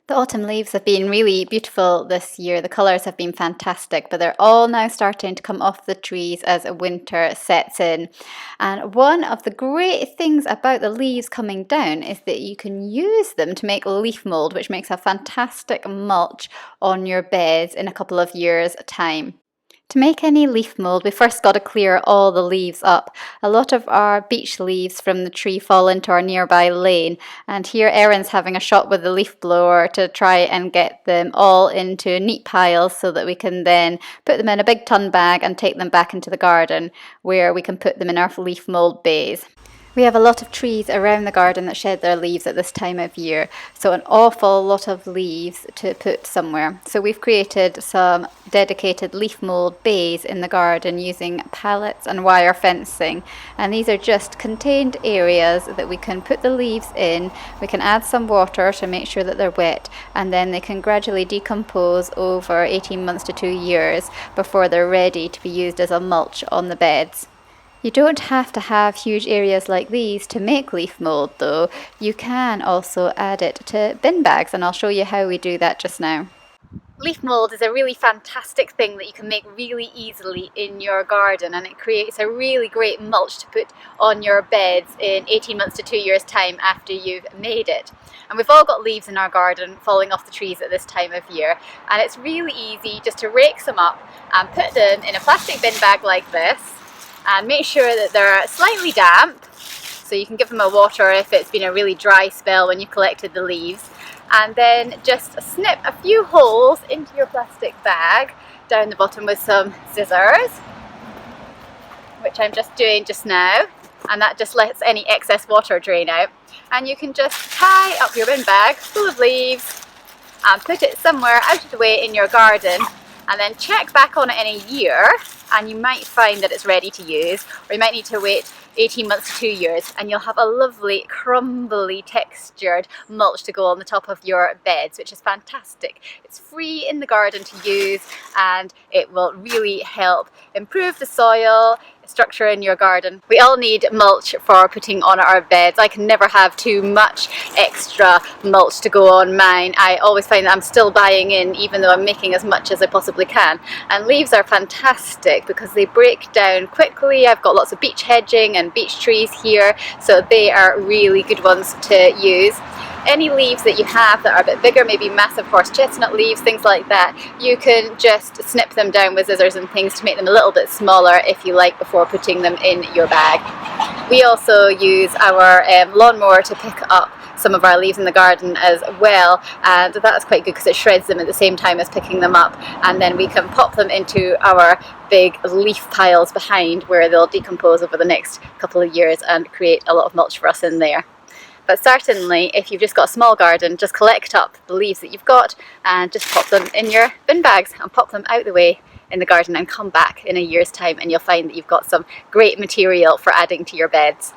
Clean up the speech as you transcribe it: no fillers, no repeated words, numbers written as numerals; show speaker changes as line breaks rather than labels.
The autumn leaves have been really beautiful this year. The colours have been fantastic, but they're all now starting to come off the trees as winter sets in. And one of the great things about the leaves coming down is that you can use them to make leaf mould, which makes a fantastic mulch on your beds in a couple of years' time. To make any leaf mould, we first got to clear all the leaves up. A lot of our beech leaves from the tree fall into our nearby lane, and here Erin's having a shot with the leaf blower to try and get them all into neat piles so that we can then put them in a big ton bag and take them back into the garden where we can put them in our leaf mould bays. We have a lot of trees around the garden that shed their leaves at this time of year, so an awful lot of leaves to put somewhere. So we've created some dedicated leaf mould bays in the garden using pallets and wire fencing, and these are just contained areas that we can put the leaves in. We can add some water to make sure that they're wet, and then they can gradually decompose over 18 months to 2 years before they're ready to be used as a mulch on the beds. You don't have to have huge areas like these to make leaf mould though. You can also add it to bin bags, and I'll show you how we do that just now. Leaf mould is a really fantastic thing that you can make really easily in your garden, and it creates a really great mulch to put on your beds in 18 months to 2 years time after you've made it. And we've all got leaves in our garden falling off the trees at this time of year, and it's really easy just to rake some up and put them in a plastic bin bag like this. And make sure that they're slightly damp, so you can give them a water if it's been a really dry spell when you collected the leaves. And then just snip a few holes into your plastic bag down the bottom with some scissors, which I'm just doing just now, and that just lets any excess water drain out. And you can just tie up your bin bag full of leaves and put it somewhere out of the way in your garden, and then check back on it in a year, and you might find that it's ready to use, or you might need to wait 18 months to 2 years, and you'll have a lovely crumbly textured mulch to go on the top of your beds, which is fantastic. It's free in the garden to use, and it will really help improve the soil structure in your garden. We all need mulch for putting on our beds. I can never have too much extra mulch to go on mine. I always find that I'm still buying in, even though I'm making as much as I possibly can. And leaves are fantastic because they break down quickly. I've got lots of beech hedging and beech trees here, so they are really good ones to use. Any leaves that you have that are a bit bigger, maybe massive horse chestnut leaves, things like that, you can just snip them down with scissors and things to make them a little bit smaller if you like before putting them in your bag. We also use our lawnmower to pick up some of our leaves in the garden as well, and that's quite good because it shreds them at the same time as picking them up, and then we can pop them into our big leaf piles behind where they'll decompose over the next couple of years and create a lot of mulch for us in there. But certainly, if you've just got a small garden, just collect up the leaves that you've got and just pop them in your bin bags and pop them out the way in the garden, and come back in a year's time and you'll find that you've got some great material for adding to your beds.